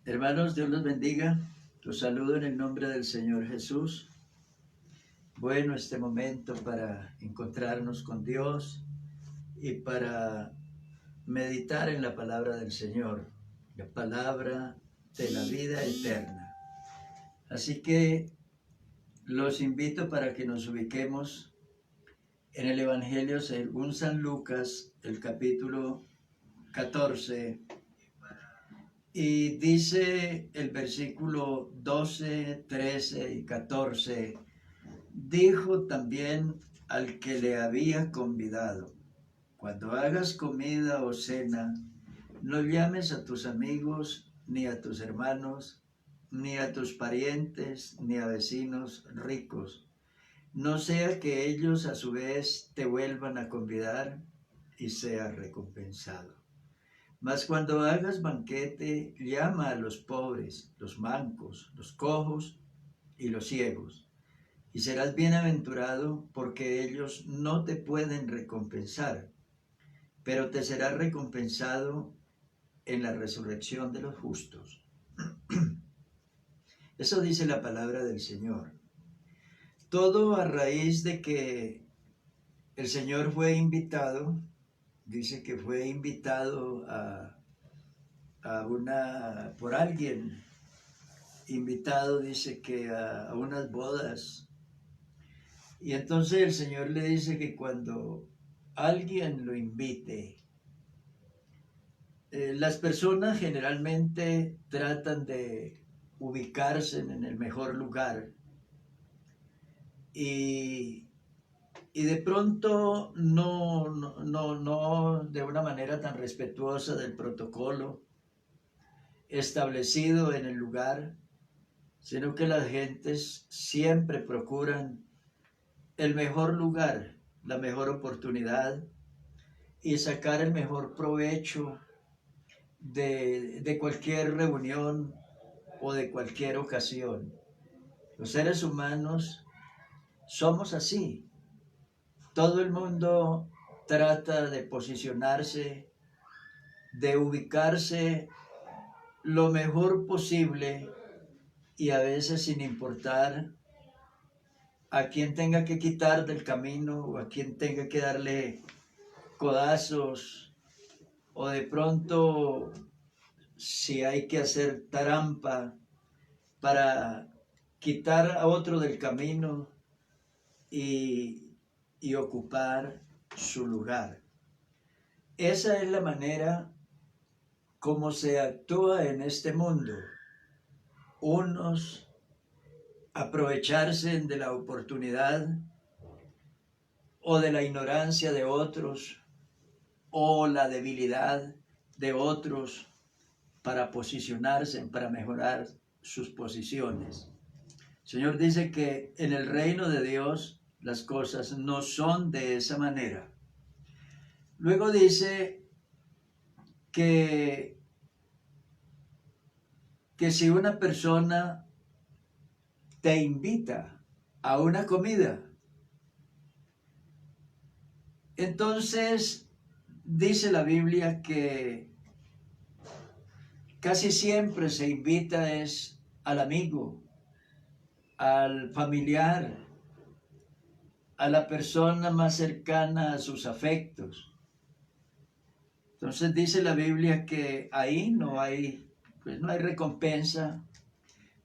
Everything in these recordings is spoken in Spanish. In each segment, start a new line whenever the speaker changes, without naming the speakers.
Hermanos, Dios los bendiga. Los saludo en el nombre del Señor Jesús. Bueno, este momento para encontrarnos con Dios y para meditar en la palabra del Señor, la palabra de la vida eterna. Así que los invito para que nos ubiquemos en el Evangelio según San Lucas, el capítulo 14. Y dice el versículo 12, 13 y 14, dijo también al que le había convidado: cuando hagas comida o cena, no llames a tus amigos, ni a tus hermanos, ni a tus parientes, ni a vecinos ricos, no sea que ellos a su vez te vuelvan a convidar y seas recompensado. Mas cuando hagas banquete, llama a los pobres, los mancos, los cojos y los ciegos, y serás bienaventurado, porque ellos no te pueden recompensar, pero te será recompensado en la resurrección de los justos. Eso dice la palabra del Señor. Todo a raíz de que el Señor fue invitado, dice que fue invitado por alguien, invitado, dice que a unas bodas. Y entonces el Señor le dice que cuando alguien lo invite, las personas generalmente tratan de ubicarse en el mejor lugar y de pronto no de una manera tan respetuosa del protocolo establecido en el lugar, sino que las gentes siempre procuran el mejor lugar, la mejor oportunidad y sacar el mejor provecho de cualquier reunión o de cualquier ocasión. Los seres humanos somos así. Todo el mundo trata de posicionarse, de ubicarse lo mejor posible y a veces sin importar a quien tenga que quitar del camino o a quien tenga que darle codazos, o de pronto si hay que hacer trampa para quitar a otro del camino y ocupar su lugar. Esa es la manera como se actúa en este mundo. Unos aprovecharse de la oportunidad o de la ignorancia de otros o la debilidad de otros para posicionarse, para mejorar sus posiciones. El Señor dice que en el reino de Dios las cosas no son de esa manera. Luego dice que si una persona te invita a una comida, entonces dice la Biblia que casi siempre se invita es al amigo, al familiar, a la persona más cercana a sus afectos. Entonces dice la Biblia que ahí no hay recompensa,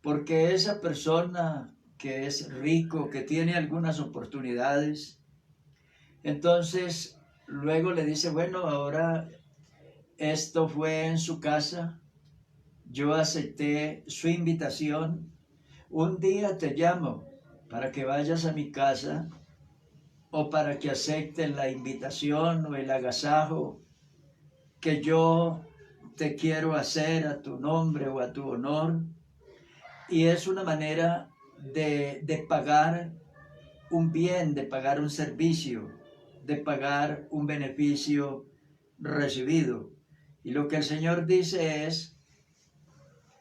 porque esa persona que es rico, que tiene algunas oportunidades, entonces luego le dice, bueno, ahora esto fue en su casa, yo acepté su invitación, un día te llamo para que vayas a mi casa o para que aceptes la invitación o el agasajo que yo te quiero hacer a tu nombre o a tu honor. Y es una manera de pagar un bien, de pagar un servicio, de pagar un beneficio recibido. Y lo que el Señor dice es,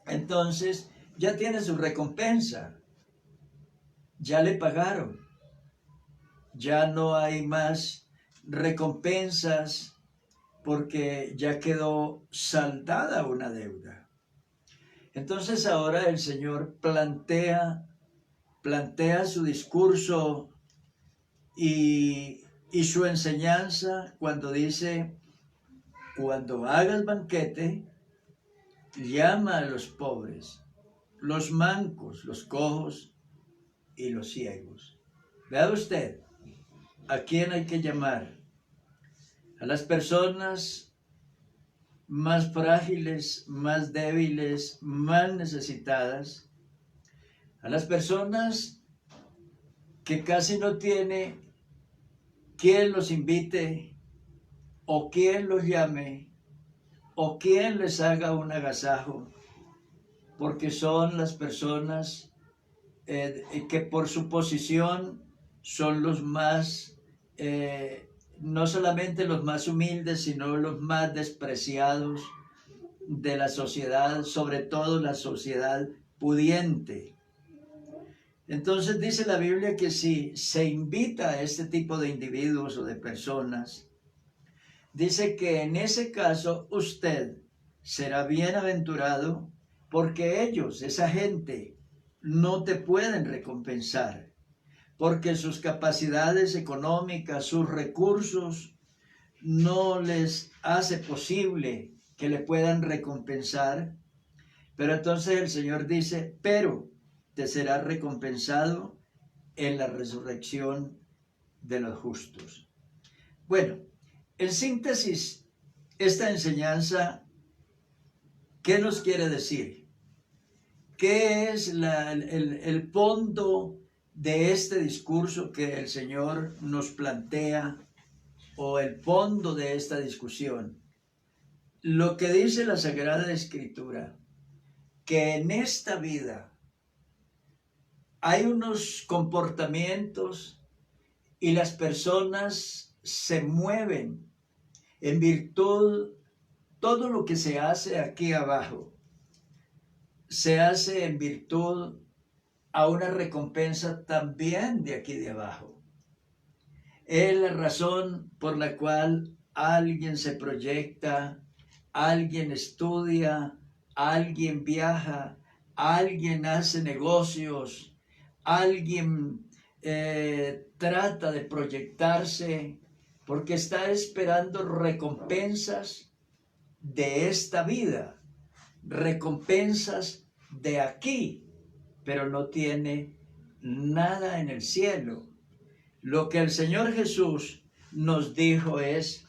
entonces ya tiene su recompensa, ya le pagaron, ya no hay más recompensas porque ya quedó saldada una deuda. Entonces ahora el Señor plantea su discurso y su enseñanza cuando dice, cuando hagas banquete, llama a los pobres, los mancos, los cojos y los ciegos. Vea usted, ¿a quién hay que llamar? A las personas más frágiles, más débiles, más necesitadas, a las personas que casi no tiene quien los invite o quien los llame o quien les haga un agasajo, porque son las personas que por su posición son los más, no solamente los más humildes, sino los más despreciados de la sociedad, sobre todo la sociedad pudiente. Entonces dice la Biblia que si se invita a este tipo de individuos o de personas, dice que en ese caso usted será bienaventurado porque ellos, esa gente, no te pueden recompensar, porque sus capacidades económicas, sus recursos, no les hace posible que le puedan recompensar. Pero entonces el Señor dice, pero te será recompensado en la resurrección de los justos. Bueno, en síntesis, esta enseñanza, ¿qué nos quiere decir? ¿Qué es el fondo de este discurso que el Señor nos plantea, o el fondo de esta discusión? Lo que dice la Sagrada Escritura, que en esta vida hay unos comportamientos y las personas se mueven en virtud, todo lo que se hace aquí abajo, se hace en virtud a una recompensa también de aquí de abajo. Es la razón por la cual alguien se proyecta, alguien estudia, alguien viaja, alguien hace negocios, alguien trata de proyectarse porque está esperando recompensas de esta vida, recompensas de aquí, pero no tiene nada en el cielo. Lo que el Señor Jesús nos dijo es,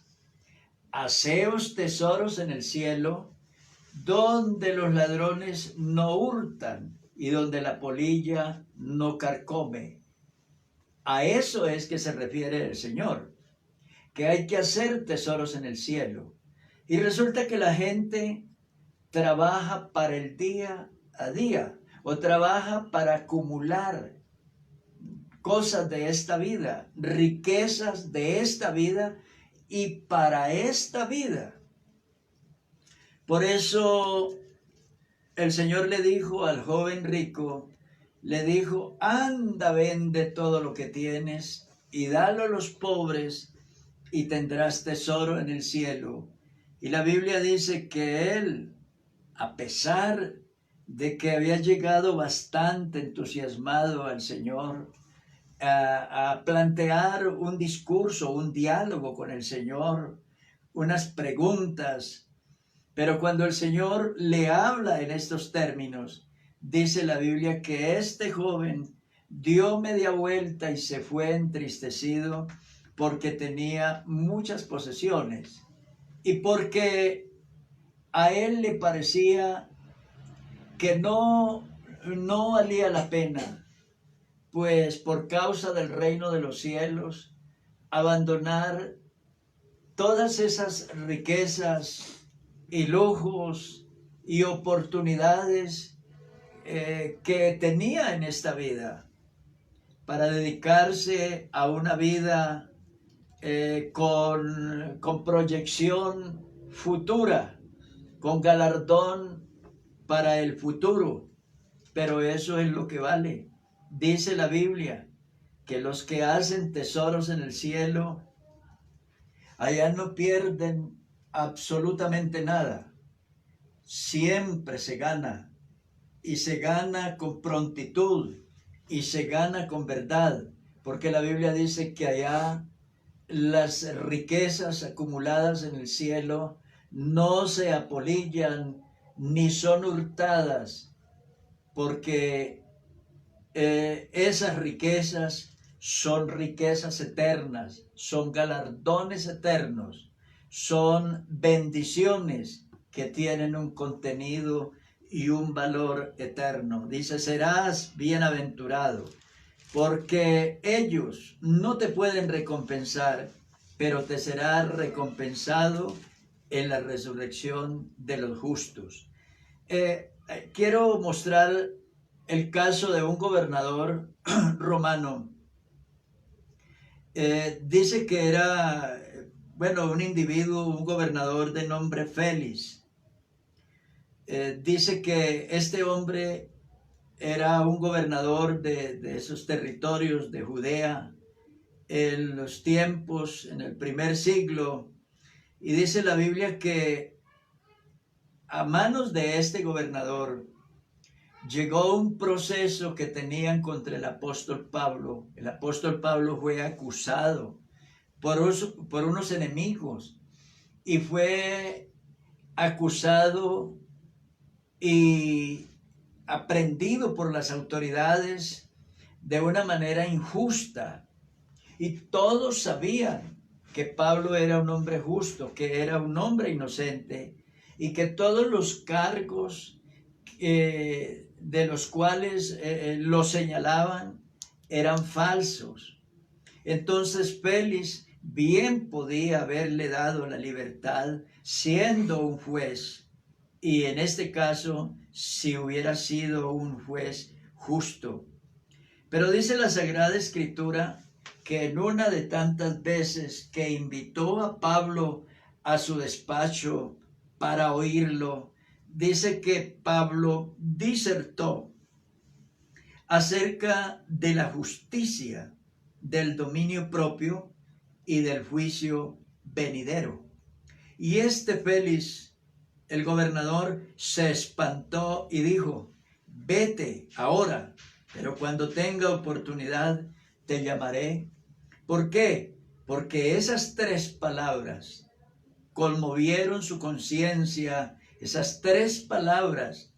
haceos tesoros en el cielo, donde los ladrones no hurtan y donde la polilla no carcome. A eso es que se refiere el Señor, que hay que hacer tesoros en el cielo. Y resulta que la gente trabaja para el día a día, o trabaja para acumular cosas de esta vida, riquezas de esta vida y para esta vida. Por eso el Señor le dijo al joven rico, le dijo, anda, vende todo lo que tienes y dalo a los pobres y tendrás tesoro en el cielo. Y la Biblia dice que él, a pesar de que había llegado bastante entusiasmado al Señor, a plantear un discurso, un diálogo con el Señor, unas preguntas, pero cuando el Señor le habla en estos términos, dice la Biblia que este joven dio media vuelta y se fue entristecido porque tenía muchas posesiones y porque a él le parecía que no valía la pena, pues por causa del reino de los cielos, abandonar todas esas riquezas y lujos y oportunidades que tenía en esta vida para dedicarse a una vida con proyección futura, con galardón para el futuro. Pero eso es lo que vale. Dice la Biblia que los que hacen tesoros en el cielo, allá no pierden absolutamente nada. Siempre se gana y se gana con prontitud y se gana con verdad, porque la Biblia dice que allá las riquezas acumuladas en el cielo no se apolillan ni son hurtadas, porque esas riquezas son riquezas eternas, son galardones eternos, son bendiciones que tienen un contenido y un valor eterno. Dice, serás bienaventurado, porque ellos no te pueden recompensar, pero te será recompensado en la resurrección de los justos. Quiero mostrar el caso de un gobernador romano. Dice que era, un individuo, un gobernador de nombre Félix. Dice que este hombre era un gobernador de esos territorios de Judea en los tiempos, en el primer siglo. Y dice la Biblia que a manos de este gobernador llegó un proceso que tenían contra el apóstol Pablo. El apóstol Pablo fue acusado por unos enemigos y fue acusado y aprendido por las autoridades de una manera injusta. Y todos sabían que Pablo era un hombre justo, que era un hombre inocente y que todos los cargos de los cuales lo señalaban eran falsos. Entonces Félix bien podía haberle dado la libertad siendo un juez, y en este caso si hubiera sido un juez justo. Pero dice la Sagrada Escritura que en una de tantas veces que invitó a Pablo a su despacho para oírlo, dice que Pablo disertó acerca de la justicia, del dominio propio y del juicio venidero. Y este Félix, el gobernador, se espantó y dijo, vete ahora, pero cuando tenga oportunidad te llamaré. ¿Por qué? Porque esas tres palabras conmovieron su conciencia. Esas tres palabras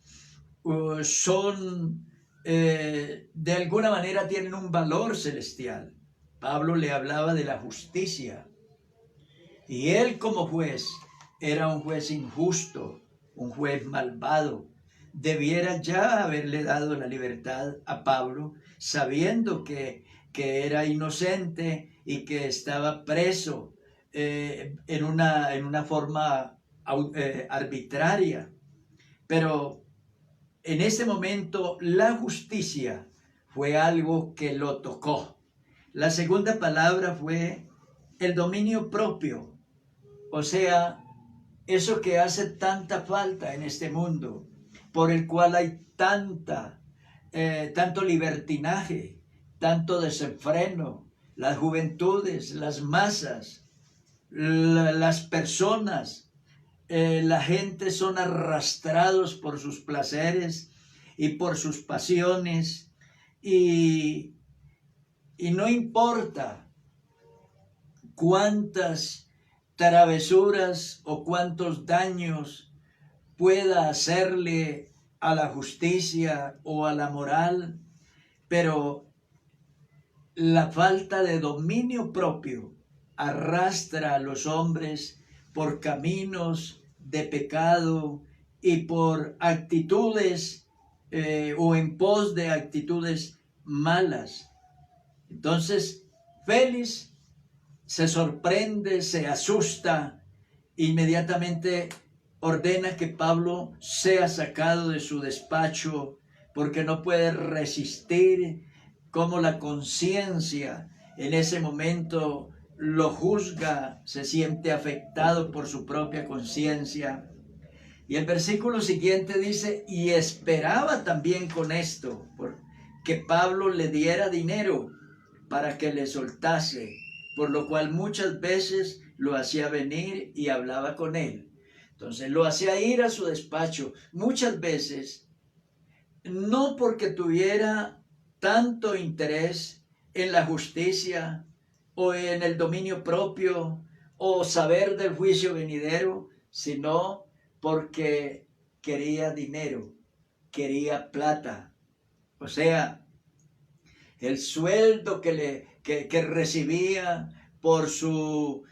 son, de alguna manera tienen un valor celestial. Pablo le hablaba de la justicia. Y él como juez era un juez injusto, un juez malvado. Debiera ya haberle dado la libertad a Pablo, sabiendo que era inocente y que estaba preso en una forma arbitraria. Pero en ese momento la justicia fue algo que lo tocó. La segunda palabra fue el dominio propio, o sea, eso que hace tanta falta en este mundo, por el cual hay tanto libertinaje, tanto desenfreno, las juventudes, las masas, las personas, la gente son arrastrados por sus placeres y por sus pasiones, y no importa cuántas travesuras o cuántos daños pueda hacerle a la justicia o a la moral, pero la falta de dominio propio arrastra a los hombres por caminos de pecado y por actitudes o en pos de actitudes malas. Entonces, Félix se sorprende, se asusta, inmediatamente ordena que Pablo sea sacado de su despacho porque no puede resistir cómo la conciencia en ese momento lo juzga, se siente afectado por su propia conciencia. Y el versículo siguiente dice, y esperaba también con esto, que Pablo le diera dinero para que le soltase, por lo cual muchas veces lo hacía venir y hablaba con él. Entonces lo hacía ir a su despacho. Muchas veces no porque tuviera tanto interés en la justicia o en el dominio propio o saber del juicio venidero, sino porque quería dinero, quería plata. O sea, el sueldo que recibía por su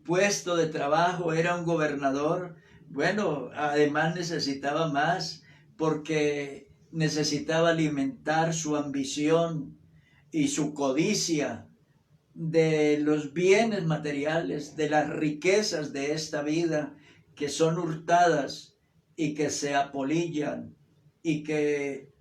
puesto de trabajo, era un gobernador. Bueno, además necesitaba más porque necesitaba alimentar su ambición y su codicia de los bienes materiales, de las riquezas de esta vida que son hurtadas y que se apolillan y que,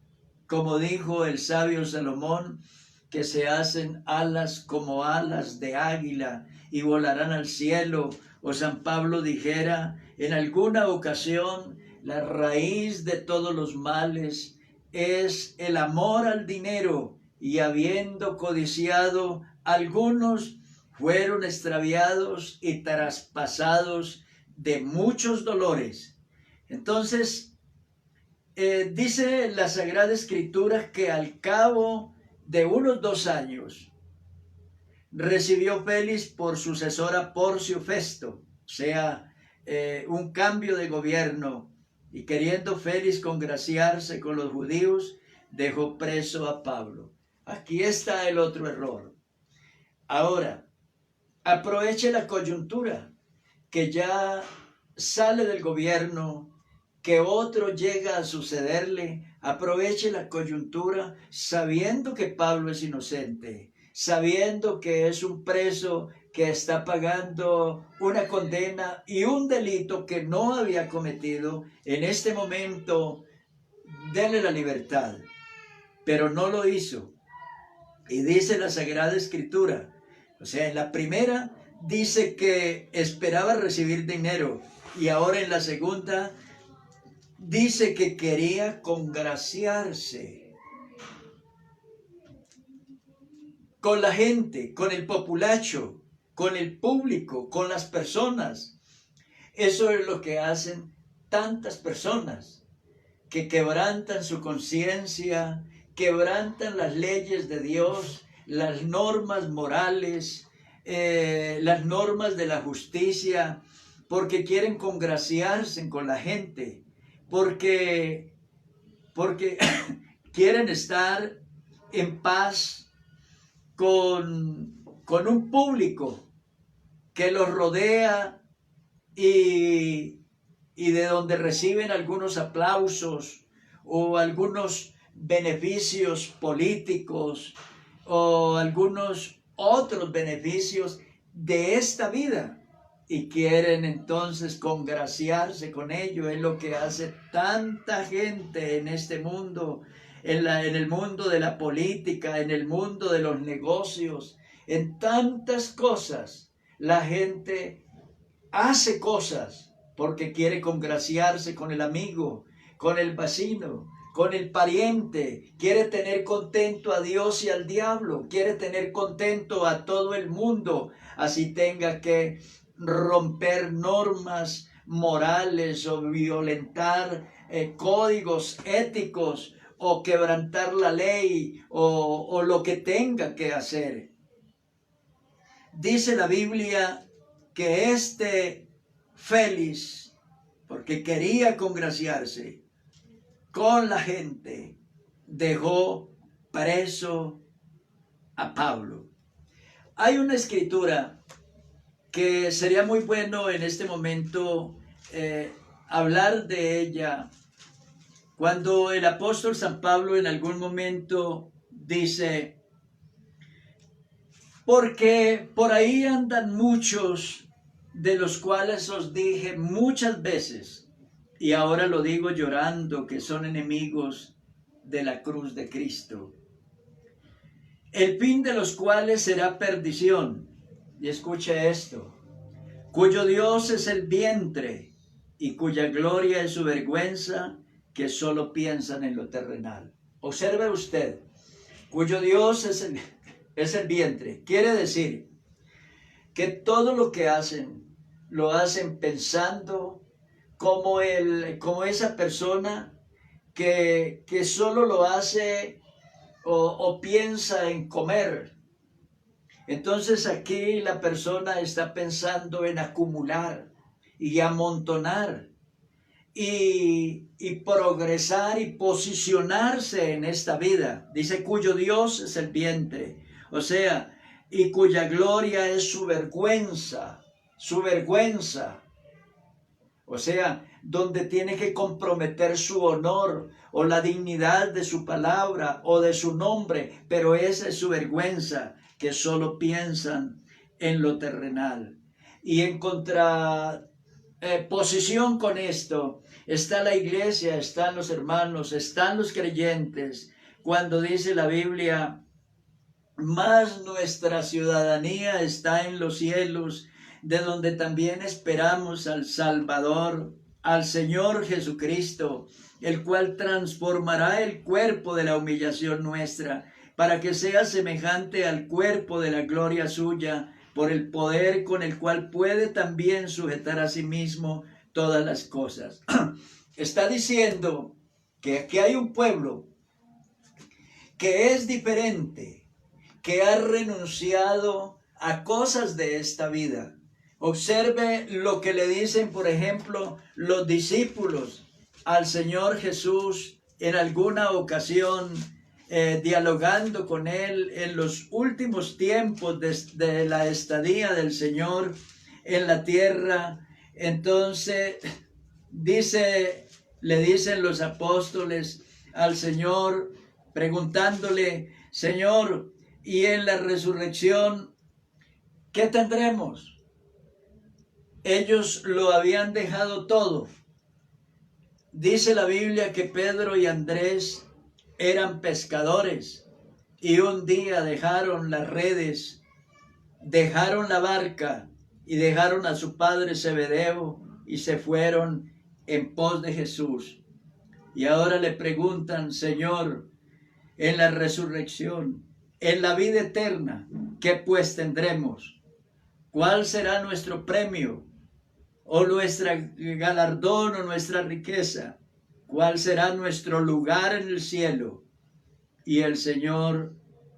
como dijo el sabio Salomón, que se hacen alas como alas de águila y volarán al cielo. O San Pablo dijera en alguna ocasión, la raíz de todos los males es el amor al dinero, y habiendo codiciado, algunos fueron extraviados y traspasados de muchos dolores. Entonces, dice la Sagrada Escritura que al cabo de unos 2 años recibió Félix por sucesor a Porcio Festo, o sea, un cambio de gobierno, y queriendo Félix congraciarse con los judíos, dejó preso a Pablo. Aquí está el otro error. Ahora, aproveche la coyuntura, que ya sale del gobierno, que otro llega a sucederle. Aproveche la coyuntura sabiendo que Pablo es inocente, sabiendo que es un preso que está pagando una condena y un delito que no había cometido. En este momento, denle la libertad, pero no lo hizo. Y dice la Sagrada Escritura, o sea, en la primera dice que esperaba recibir dinero, y ahora en la segunda dice que quería congraciarse con la gente, con el populacho, con el público, con las personas. Eso es lo que hacen tantas personas que quebrantan su conciencia, quebrantan las leyes de Dios, las normas morales, las normas de la justicia, porque quieren congraciarse con la gente, porque quieren estar en paz con un público que los rodea y de donde reciben algunos aplausos o algunos beneficios políticos o algunos otros beneficios de esta vida, y quieren entonces congraciarse con ello. Es lo que hace tanta gente en este mundo, en el mundo de la política, en el mundo de los negocios, en tantas cosas. La gente hace cosas porque quiere congraciarse con el amigo, con el vecino, con el pariente. Quiere tener contento a Dios y al diablo. Quiere tener contento a todo el mundo, así tenga que romper normas morales o violentar códigos éticos o quebrantar la ley o lo que tenga que hacer. Dice la Biblia que este Félix, porque quería congraciarse con la gente, dejó preso a Pablo. Hay una escritura que sería muy bueno en este momento hablar de ella, cuando el apóstol San Pablo en algún momento dice: porque por ahí andan muchos, de los cuales os dije muchas veces, y ahora lo digo llorando, que son enemigos de la cruz de Cristo, el fin de los cuales será perdición. Y escuche esto: cuyo Dios es el vientre y cuya gloria es su vergüenza, que solo piensan en lo terrenal. Observe usted, cuyo Dios es el vientre. Quiere decir que todo lo que hacen, lo hacen pensando como esa persona que solo lo hace o piensa en comer. Entonces aquí la persona está pensando en acumular y amontonar y progresar y posicionarse en esta vida. Dice, cuyo Dios es el vientre, o sea, y cuya gloria es su vergüenza, o sea, donde tiene que comprometer su honor o la dignidad de su palabra o de su nombre, pero esa es su vergüenza, que solo piensan en lo terrenal. Y en contraposición con esto está la iglesia, están los hermanos, están los creyentes, cuando dice la Biblia, mas nuestra ciudadanía está en los cielos, de donde también esperamos al Salvador, al Señor Jesucristo, el cual transformará el cuerpo de la humillación nuestra, para que sea semejante al cuerpo de la gloria suya, por el poder con el cual puede también sujetar a sí mismo todas las cosas. Está diciendo que aquí hay un pueblo que es diferente, que ha renunciado a cosas de esta vida. Observe lo que le dicen, por ejemplo, los discípulos al Señor Jesús en alguna ocasión, dialogando con Él en los últimos tiempos de la estadía del Señor en la tierra. Entonces, le dicen los apóstoles al Señor, preguntándole, Señor, ¿y en la resurrección qué tendremos? Ellos lo habían dejado todo. Dice la Biblia que Pedro y Andrés eran pescadores y un día dejaron las redes, dejaron la barca y dejaron a su padre Zebedeo y se fueron en pos de Jesús. Y ahora le preguntan, Señor, en la resurrección, en la vida eterna, ¿qué pues tendremos? ¿Cuál será nuestro premio? ¿O nuestra galardón o nuestra riqueza? ¿Cuál será nuestro lugar en el cielo? Y el Señor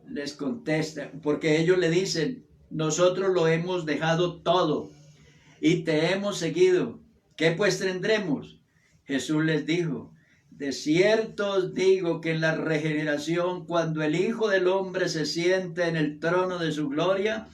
les contesta, porque ellos le dicen, nosotros lo hemos dejado todo y te hemos seguido. ¿Qué pues tendremos? Jesús les dijo, de cierto os digo que en la regeneración, cuando el Hijo del Hombre se siente en el trono de su gloria,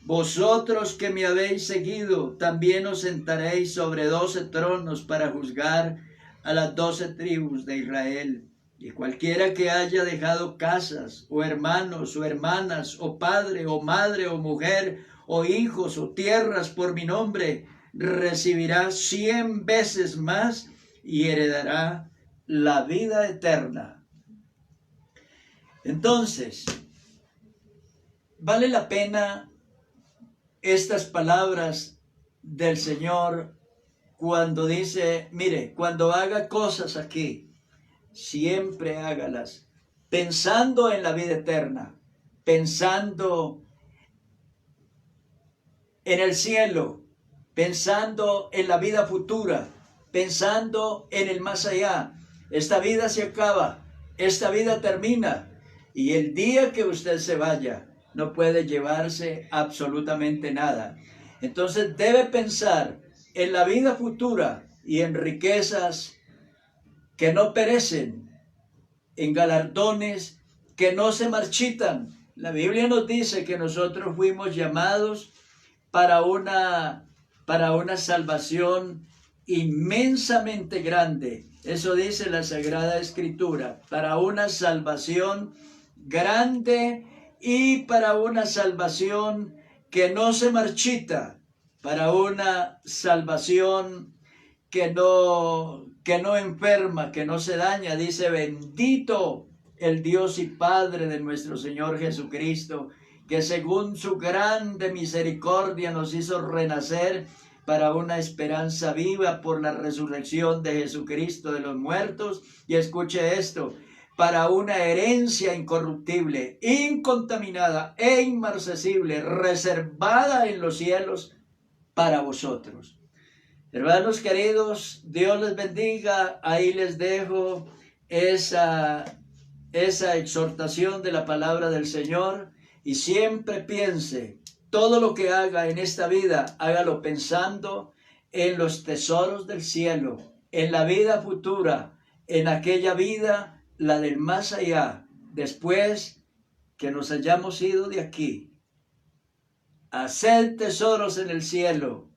vosotros que me habéis seguido, también os sentaréis sobre 12 tronos para juzgar a las 12 tribus de Israel. Y cualquiera que haya dejado casas, o hermanos, o hermanas, o padre, o madre, o mujer, o hijos, o tierras por mi nombre, recibirá 100 veces más y heredará la vida eterna. Entonces, vale la pena estas palabras del Señor cuando dice, mire, cuando haga cosas aquí, siempre hágalas pensando en la vida eterna, pensando en el cielo, pensando en la vida futura, pensando en el más allá. Esta vida se acaba, esta vida termina, y el día que usted se vaya, no puede llevarse absolutamente nada. Entonces debe pensar en la vida futura y en riquezas que no perecen, en galardones que no se marchitan. La Biblia nos dice que nosotros fuimos llamados para una salvación inmensamente grande. Eso dice la Sagrada Escritura, para una salvación grande y para una salvación que no se marchita, para una salvación que no enferma, que no se daña. Dice, bendito el Dios y Padre de nuestro Señor Jesucristo, que según su grande misericordia nos hizo renacer para una esperanza viva por la resurrección de Jesucristo de los muertos. Y escuche esto, para una herencia incorruptible, incontaminada e inmarcesible, reservada en los cielos para vosotros. Hermanos queridos, Dios les bendiga. Ahí les dejo esa exhortación de la palabra del Señor y siempre piense, todo lo que haga en esta vida, hágalo pensando en los tesoros del cielo, en la vida futura, en aquella vida, la del más allá, después que nos hayamos ido de aquí. Haced tesoros en el cielo,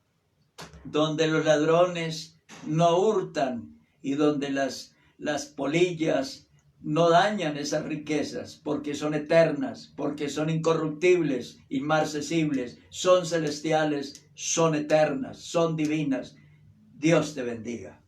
donde los ladrones no hurtan y donde las polillas no dañan esas riquezas, porque son eternas, porque son incorruptibles, inmarcesibles, son celestiales, son eternas, son divinas. Dios te bendiga.